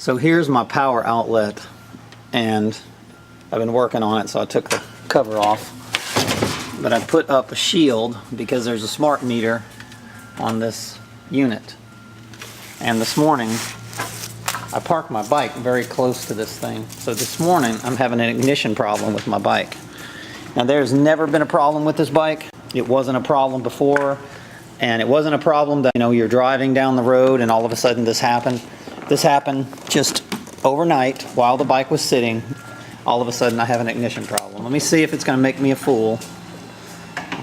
So here's my power outlet, and I've been working on it, so I took the cover off. But I put up a shield because there's a smart meter on this unit. And this morning, I parked my bike very close to this thing. So this morning, I'm having an ignition problem with my bike. Now there's never been a problem with this bike. It wasn't a problem before, and it wasn't a problem that, you know, you're driving down the road and all of a sudden this happened. This happened just overnight while the bike was sitting. All of a sudden I have an ignition problem. Let me see if it's going to make me a fool.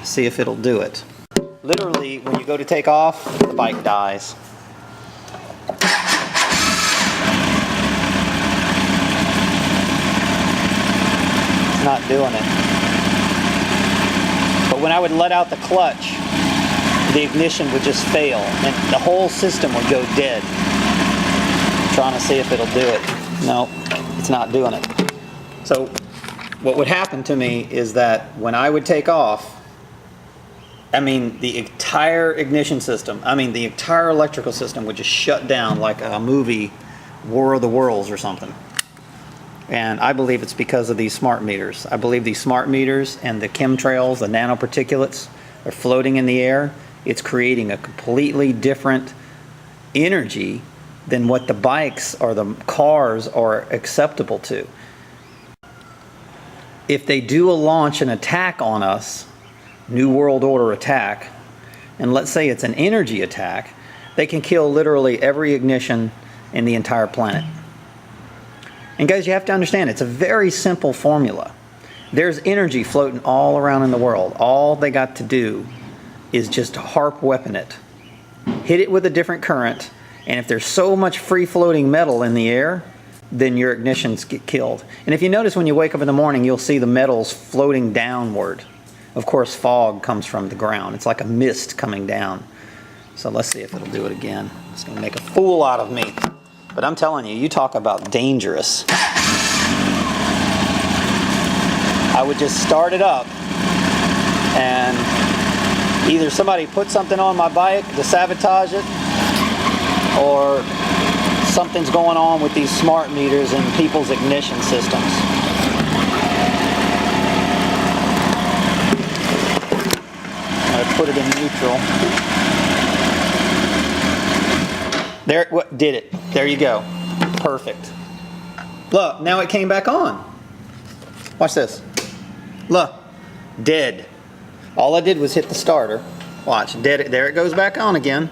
See if it'll do it. Literally, when you go to take off, the bike dies. It's not doing it. But when I would let out the clutch, the ignition would just fail and the whole system would go dead. I'm trying to see if it'll do it. No, it's not doing it. So what would happen to me is that when I would take off, I mean, the entire ignition system, I mean, the entire electrical system would just shut down like a movie, War of the Worlds or something. And I believe it's because of these smart meters. I believe these smart meters and the chemtrails, the nanoparticulates, are floating in the air. It's creating a completely different energy than what the bikes or the cars are acceptable to. If they do launch an attack on us, New World Order attack, and let's say it's an energy attack, they can kill literally every ignition in the entire planet. And guys, you have to understand, it's a very simple formula. There's energy floating all around in the world. All they got to do is just harp weapon it. Hit it with a different current, and if there's so much free-floating metal in the air, then your ignitions get killed. And if you notice when you wake up in the morning, you'll see the metals floating downward. Of course, fog comes from the ground. It's like a mist coming down. So let's see if it'll do it again. It's going to make a fool out of me. But I'm telling you, you talk about dangerous. I would just start it up, and either somebody put something on my bike to sabotage it, or something's going on with these smart meters in people's ignition systems. I put it in neutral. There, what did it? There you go. Perfect. Look, now it came back on. Watch this. Look, dead. All I did was hit the starter. Watch, dead. There it goes back on again.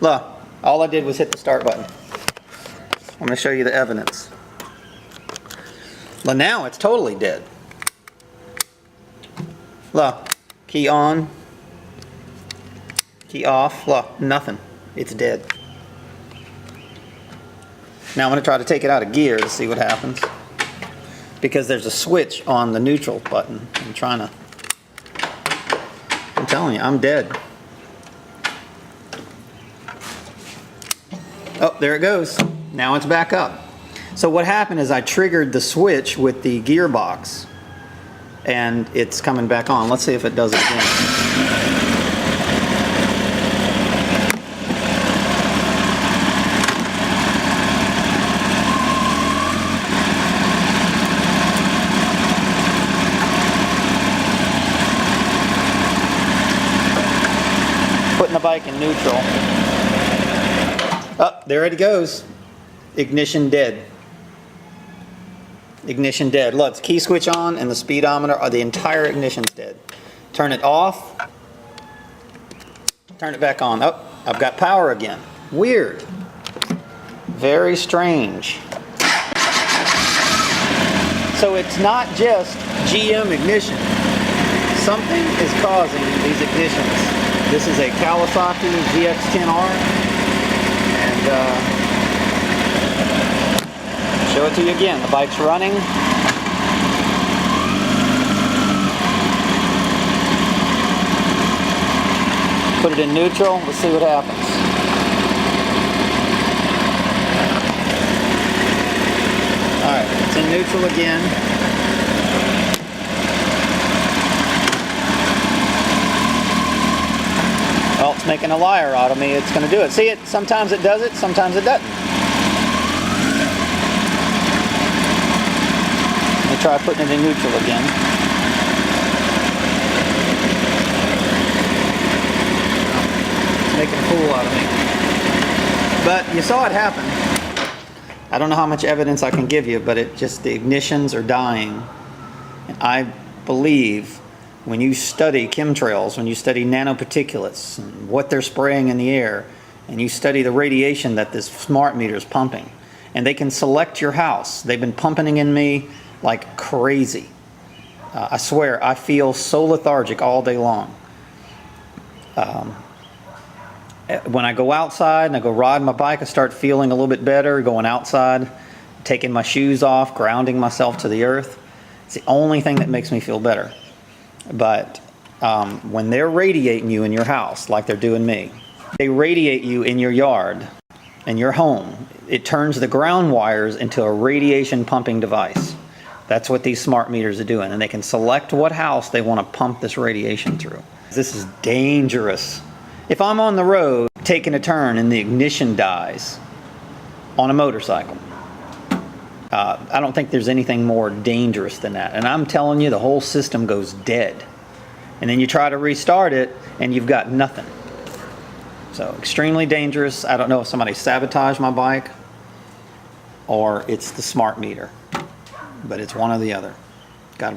Look, all I did was hit the start button. I'm going to show you the evidence. Well, now it's totally dead. Look, key on, key off. Look, nothing. It's dead. Now I'm going to try to take it out of gear to see what happens. Because there's a switch on the neutral button. I'm telling you, I'm dead. Oh, there it goes. Now it's back up. So what happened is I triggered the switch with the gearbox, and it's coming back on. Let's see if it does it again. Putting the bike in neutral. Oh, there it goes. Ignition dead. Ignition dead. Look, the key switch on and the speedometer, the entire ignition's dead. Turn it off. Turn it back on. Oh, I've got power again. Weird. Very strange. So it's not just GM ignition. Something is causing these ignitions. This is a Kawasaki ZX-10R. And show it to you again. The bike's running. Put it in neutral. Let's see what happens. Alright, it's in neutral again. Well, it's making a liar out of me. It's going to do it. See, sometimes it does it, sometimes it doesn't. me try putting it in neutral again. It's making a fool out of me. But you saw it happen. I don't know how much evidence I can give you, but the ignitions are dying. And I believe when you study chemtrails, when you study nanoparticulates and what they're spraying in the air, and you study the radiation that this smart meter is pumping, and they can select your house. They've been pumping in me like crazy. I swear, I feel so lethargic all day long. When I go outside and I go ride my bike, I start feeling a little bit better going outside, taking my shoes off, grounding myself to the earth. It's the only thing that makes me feel better. But when they're radiating you in your house, like they're doing me, they radiate you in your yard, in your home. It turns the ground wires into a radiation pumping device. That's what these smart meters are doing. And they can select what house they want to pump this radiation through. This is dangerous. If I'm on the road taking a turn and the ignition dies on a motorcycle, I don't think there's anything more dangerous than that. And I'm telling you, the whole system goes dead. And then you try to restart it and you've got nothing. So extremely dangerous. I don't know if somebody sabotaged my bike or it's the smart meter, but it's one or the other. God bless.